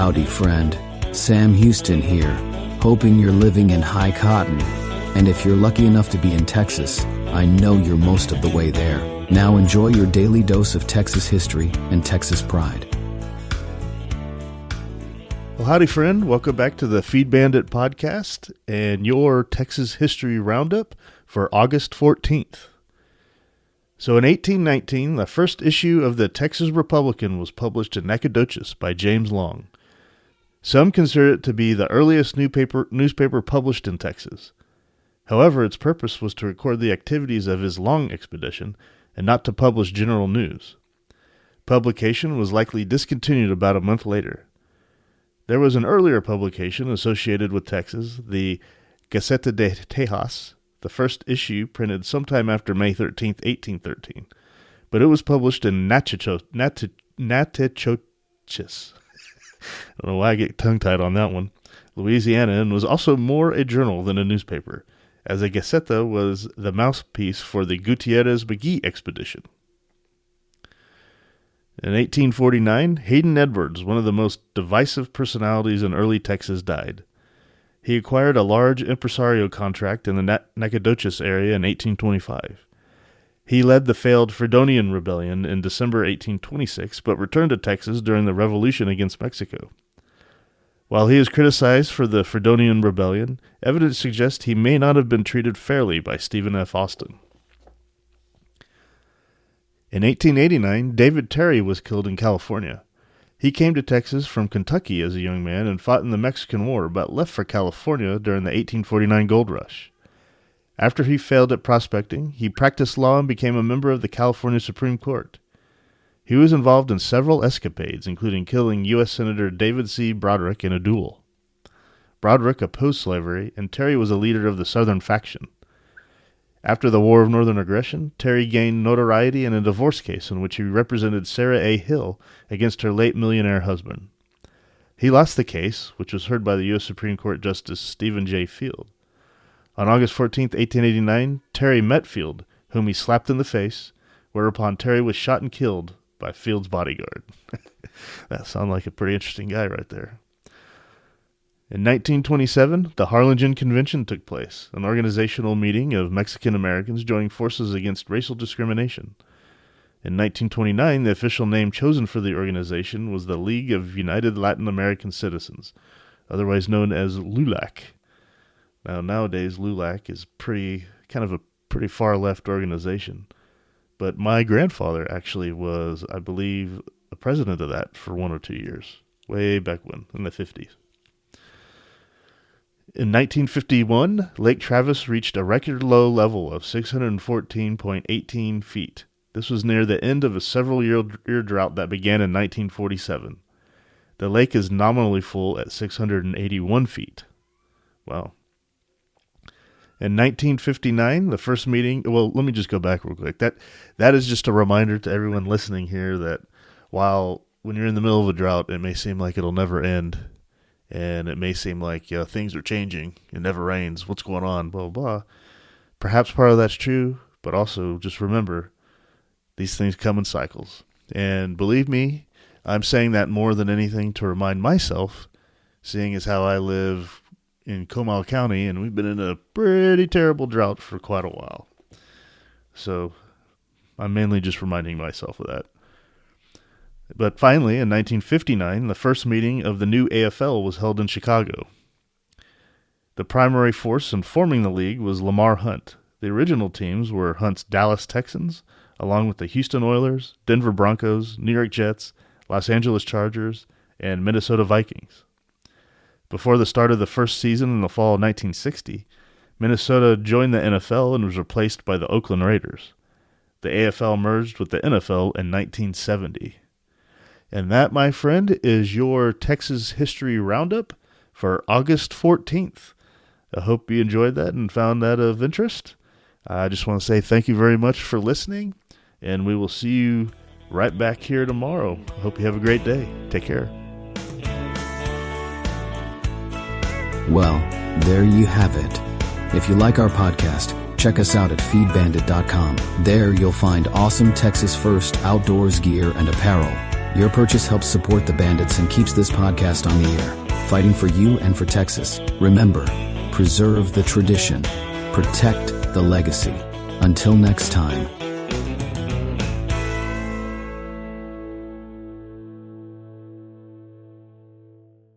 Howdy, friend. Sam Houston here, hoping you're living in high cotton. And if you're lucky enough to be in Texas, I know you're most of the way there. Now enjoy your daily dose of Texas history and Texas pride. Well, howdy, friend. Welcome back to the Feed Bandit podcast and your Texas History Roundup for August 14th. So in 1819, the first issue of the Texas Republican was published in Nacogdoches by James Long. Some consider it to be the earliest newspaper published in Texas. However, its purpose was to record the activities of his Long expedition and not to publish general news. Publication was likely discontinued about a month later. There was an earlier publication associated with Texas, the Gaceta de Tejas, the first issue printed sometime after May 13, 1813, but it was published in Natchitoches. I don't know why I get tongue-tied on that one, Louisiana, and was also more a journal than a newspaper, as a Gaceta was the mouthpiece for the Gutierrez-McGee expedition. In 1849, Hayden Edwards, one of the most divisive personalities in early Texas, died. He acquired a large impresario contract in the Nacogdoches area in 1825. He led the failed Fredonian Rebellion in December 1826, but returned to Texas during the Revolution against Mexico. While he is criticized for the Fredonian Rebellion, evidence suggests he may not have been treated fairly by Stephen F. Austin. In 1889, David Terry was killed in California. He came to Texas from Kentucky as a young man and fought in the Mexican War, but left for California during the 1849 gold rush. After he failed at prospecting, he practiced law and became a member of the California Supreme Court. He was involved in several escapades, including killing U.S. Senator David C. Broderick in a duel. Broderick opposed slavery, and Terry was a leader of the Southern faction. After the War of Northern Aggression, Terry gained notoriety in a divorce case in which he represented Sarah A. Hill against her late millionaire husband. He lost the case, which was heard by the U.S. Supreme Court Justice Stephen J. Field. On August 14, 1889, Terry met Field, whom he slapped in the face, whereupon Terry was shot and killed by Field's bodyguard. That sounds like a pretty interesting guy right there. In 1927, the Harlingen Convention took place, an organizational meeting of Mexican Americans joining forces against racial discrimination. In 1929, the official name chosen for the organization was the League of United Latin American Citizens, otherwise known as LULAC. Now, nowadays, LULAC is kind of a pretty far-left organization, but my grandfather actually was, I believe, a president of that for 1 or 2 years, way back when, in the 50s. In 1951, Lake Travis reached a record low level of 614.18 feet. This was near the end of a several-year drought that began in 1947. The lake is nominally full at 681 feet. Wow. In 1959, the first meeting... Well, let me just go back real quick. That is just a reminder to everyone listening here that while when you're in the middle of a drought, it may seem like it'll never end. And it may seem like things are changing. It never rains. What's going on? Blah, blah, blah. Perhaps part of that's true, but also just remember, these things come in cycles. And believe me, I'm saying that more than anything to remind myself, seeing as how I live in Comal County, and we've been in a pretty terrible drought for quite a while. So I'm mainly just reminding myself of that. But finally, in 1959, the first meeting of the new AFL was held in Chicago. The primary force in forming the league was Lamar Hunt. The original teams were Hunt's Dallas Texans, along with the Houston Oilers, Denver Broncos, New York Jets, Los Angeles Chargers, and Minnesota Vikings. Before the start of the first season in the fall of 1960, Minnesota joined the NFL and was replaced by the Oakland Raiders. The AFL merged with the NFL in 1970. And that, my friend, is your Texas History Roundup for August 14th. I hope you enjoyed that and found that of interest. I just want to say thank you very much for listening, and we will see you right back here tomorrow. I hope you have a great day. Take care. Well, there you have it. If you like our podcast, check us out at feedbandit.com. There you'll find awesome Texas First outdoors gear and apparel. Your purchase helps support the bandits and keeps this podcast on the air, fighting for you and for Texas. Remember, preserve the tradition, protect the legacy. Until next time.